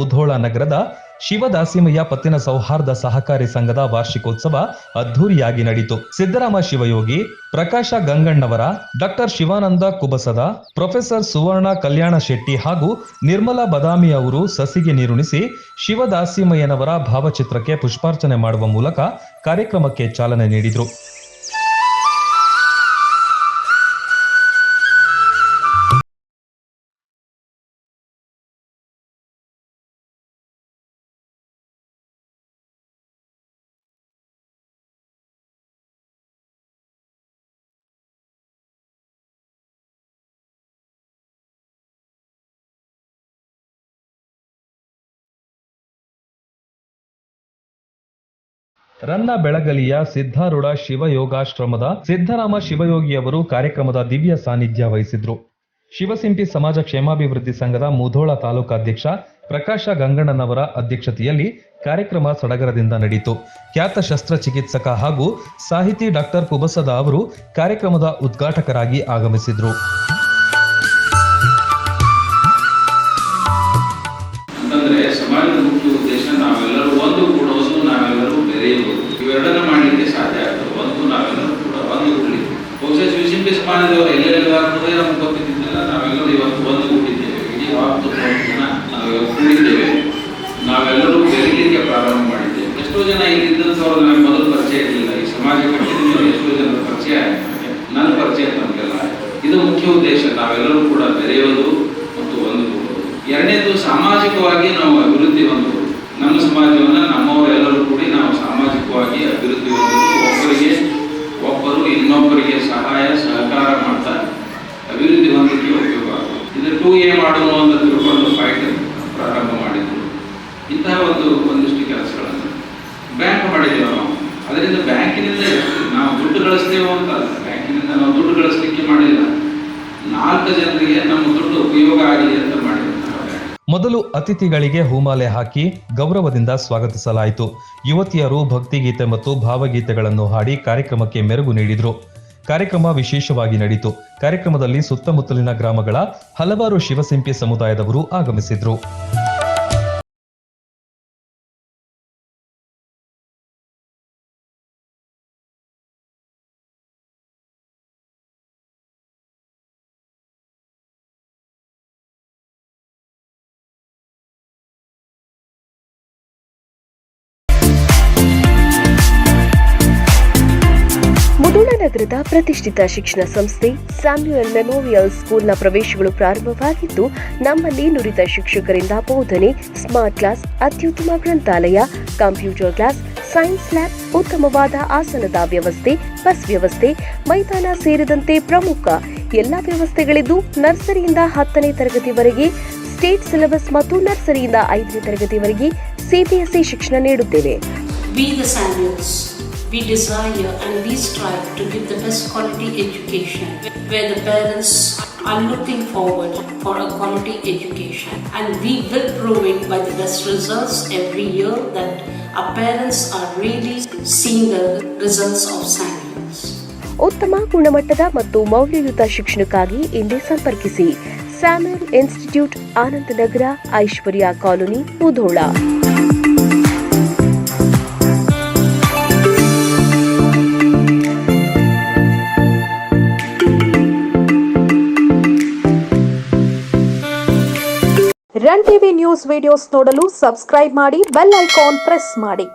ಮುಧೋಳ ನಗರದ ಶಿವದಾಸಿಮಯ್ಯ ಪತ್ತಿನ ಸೌಹಾರ್ದ ಸಹಕಾರಿ ಸಂಘದ ವಾರ್ಷಿಕೋತ್ಸವ ಅದ್ಧೂರಿಯಾಗಿ ನಡೆಯಿತು. ಸಿದ್ದರಾಮ ಶಿವಯೋಗಿ, ಪ್ರಕಾಶ ಗಂಗಣ್ಣವರ, ಡಾಕ್ಟರ್ ಶಿವಾನಂದ ಕುಬಸದ, ಪ್ರೊಫೆಸರ್ ಸುವರ್ಣ ಕಲ್ಯಾಣ ಶೆಟ್ಟಿ ಹಾಗೂ ನಿರ್ಮಲಾ ಬದಾಮಿ ಅವರು ಸಸಿಗೆ ನೀರುಣಿಸಿ ಶಿವದಾಸಿಮಯ್ಯನವರ ಭಾವಚಿತ್ರಕ್ಕೆ ಪುಷ್ಪಾರ್ಚನೆ ಮಾಡುವ ಮೂಲಕ ಕಾರ್ಯಕ್ರಮಕ್ಕೆ ಚಾಲನೆ ನೀಡಿದರು. ರನ್ನ ಬೆಳಗಲಿಯ ಸಿದ್ಧಾರೂಢ ಶಿವಯೋಗಾಶ್ರಮದ ಸಿದ್ದರಾಮ ಶಿವಯೋಗಿಯವರು ಕಾರ್ಯಕ್ರಮದ ದಿವ್ಯ ಸಾನ್ನಿಧ್ಯ ವಹಿಸಿದ್ರು. ಶಿವಸಿಂಪಿ ಸಮಾಜ ಕ್ಷೇಮಾಭಿವೃದ್ಧಿ ಸಂಘದ ಮುಧೋಳ ತಾಲೂಕಾಧ್ಯಕ್ಷ ಪ್ರಕಾಶ ಗಂಗಣ್ಣನವರ ಅಧ್ಯಕ್ಷತೆಯಲ್ಲಿ ಕಾರ್ಯಕ್ರಮ ಸಡಗರದಿಂದ ನಡೆಯಿತು. ಖ್ಯಾತ ಶಸ್ತ್ರಚಿಕಿತ್ಸಕ ಹಾಗೂ ಸಾಹಿತಿ ಡಾಕ್ಟರ್ ಕುಬಸದ ಅವರು ಕಾರ್ಯಕ್ರಮದ ಉದ್ಘಾಟಕರಾಗಿ ಆಗಮಿಸಿದ್ರು. ಇವೆರಡನ್ನ ಮಾಡಲಿಕ್ಕೆ ಸಾಧ್ಯ ಆಗ್ತದೆ. ಒಂದು ನಾವೆಲ್ಲರೂ ಕೂಡ ಒಂದು ಕೂಡಿ ಬಹುಶಃ ಶಿವಸಿಂಪಿ ಸಮಾಜದವರು ಎಲ್ಲೆಲ್ಲಿಗಾಗ್ತದೆ ನಮ್ಗೆ ಗೊತ್ತಿದ್ದಿಲ್ಲ. ನಾವೆಲ್ಲರೂ ಇವತ್ತು ಒಂದು ಕೂಡಿದ್ದೇವೆ. ಇಡೀ 10 ಜನ ನಾವಿವತ್ತು ಕೂಡಿದ್ದೇವೆ. ನಾವೆಲ್ಲರೂ ಬೆರೀಲಿಕ್ಕೆ ಪ್ರಾರಂಭ ಮಾಡಿದ್ದೇವೆ. ಎಷ್ಟೋ ಜನ ಇಲ್ಲಿದ್ದಂಥವ್ರು ನಮಗೆ ಮೊದಲು ಪರಿಚಯ ಇರಲಿಲ್ಲ. ಈ ಸಮಾಜ ಕಟ್ಟಿದ ಮೇಲೆ ಎಷ್ಟೋ ಜನರ ಪರಿಚಯ ಆಗಿದೆ. ನನ್ನ ಪರಿಚಯ ನಮಗೆಲ್ಲ ಇದು ಮುಖ್ಯ ಉದ್ದೇಶ. ನಾವೆಲ್ಲರೂ ಕೂಡ ಬೆರೆಯೋದು ಮತ್ತು ಒಂದು ಕೂಡೋದು. ಎರಡನೇದು ಸಾಮಾಜಿಕವಾಗಿ ನಾವು ಅಭಿವೃದ್ಧಿ ಹೊಂದುವುದು. ನಮ್ಮ ಸಮಾಜವನ್ನು ನಮ್ಮವರೆಲ್ಲರೂ ಕೂಡಿ ನಾವು ಸಾಮಾಜಿಕವಾಗಿ ಅಭಿವೃದ್ಧಿ ಹೊಂದಲು ಒಬ್ಬರು ಇನ್ನೊಬ್ಬರಿಗೆ ಸಹಾಯ ಸಹಕಾರ ಮಾಡ್ತಾ ಅಭಿವೃದ್ಧಿ ಹೊಂದಲಿಕ್ಕೆ ಉಪಯೋಗ ಆಗುತ್ತೆ. ಇದು 2A ಮಾಡೋಣ ಅಂತ ತಿಳ್ಕೊಂಡು ಫೈಟ್ ಪ್ರಾರಂಭ ಮಾಡಿದ್ರು. ಇಂತಹ ಒಂದಿಷ್ಟು ಕೆಲಸಗಳನ್ನು ಬ್ಯಾಂಕ್ ಮಾಡಿದ್ದೇವೆ ನಾವು. ಅದರಿಂದ ಬ್ಯಾಂಕಿನಿಂದ ನಾವು ದುಡ್ಡು ಗಳಿಸ್ತೇವೆ ಅಂತ ಅಲ್ಲ, ಬ್ಯಾಂಕಿನಿಂದ ನಾವು ದುಡ್ಡು ಗಳಿಸಲಿಕ್ಕೆ ಮಾಡಿಲ್ಲ. 4 ಜನರಿಗೆ ನಮ್ಮ ದುಡ್ಡು ಉಪಯೋಗ ಆಗಲಿ ಅಂತ ಮಾಡಿದ್ರು. ಮೊದಲು ಅತಿಥಿಗಳಿಗೆ ಹೂಮಾಲೆ ಹಾಕಿ ಗೌರವದಿಂದ ಸ್ವಾಗತಿಸಲಾಯಿತು. ಯುವತಿಯರು ಭಕ್ತಿಗೀತೆ ಮತ್ತು ಭಾವಗೀತೆಗಳನ್ನು ಹಾಡಿ ಕಾರ್ಯಕ್ರಮಕ್ಕೆ ಮೆರುಗು ನೀಡಿದರು. ಕಾರ್ಯಕ್ರಮ ವಿಶೇಷವಾಗಿ ನಡೆಯಿತು. ಕಾರ್ಯಕ್ರಮದಲ್ಲಿ ಸುತ್ತಮುತ್ತಲಿನ ಗ್ರಾಮಗಳ ಹಲವಾರು ಶಿವಸಿಂಪಿ ಸಮುದಾಯದವರು ಆಗಮಿಸಿದ್ರು. ನಗರದ ಪ್ರತಿಷ್ಠಿತ ಶಿಕ್ಷಣ ಸಂಸ್ಥೆ ಸ್ಯಾಮ್ಯುಯಲ್ ಮೆಮೋರಿಯಲ್ ಸ್ಕೂಲ್ನ ಪ್ರವೇಶಗಳು ಪ್ರಾರಂಭವಾಗಿದ್ದು, ನಮ್ಮಲ್ಲಿ ನುರಿತ ಶಿಕ್ಷಕರಿಂದ ಬೋಧನೆ, ಸ್ಮಾರ್ಟ್ ಕ್ಲಾಸ್, ಅತ್ಯುತ್ತಮ ಗ್ರಂಥಾಲಯ, ಕಂಪ್ಯೂಟರ್ ಕ್ಲಾಸ್, ಸೈನ್ಸ್ ಲ್ಯಾಬ್, ಉತ್ತಮವಾದ ಆಸನದ ವ್ಯವಸ್ಥೆ, ಬಸ್ ವ್ಯವಸ್ಥೆ, ಮೈದಾನ ಸೇರಿದಂತೆ ಪ್ರಮುಖ ಎಲ್ಲ ವ್ಯವಸ್ಥೆಗಳಿದ್ದು, ನರ್ಸರಿಯಿಂದ 10ನೇ ತರಗತಿವರೆಗೆ ಸ್ಟೇಟ್ ಸಿಲೆಬಸ್ ಮತ್ತು ನರ್ಸರಿಯಿಂದ 5ನೇ ತರಗತಿವರೆಗೆ ಸಿಬಿಎಸ್ಇ ಶಿಕ್ಷಣ ನೀಡುತ್ತೇವೆ. We desire and we strive to give the best quality education where the parents are looking forward for a quality education, and we will prove it by the best results every year that our parents are really seeing the results of SAMUELS. ಉತ್ತಮ ಗುಣಮಟ್ಟದ ಮತ್ತು ಮೌಲ್ಯಯುತ ಶಿಕ್ಷಣಕ್ಕಾಗಿ ಇಂದೇ ಸಂಪರ್ಕಿಸಿ. Samuel institute, Anand Nagar, Aishwarya colony, Mudhol. Run TV news videos ನೋಡಲು subscribe ಮಾಡಿ, bell icon press ಮಾಡಿ.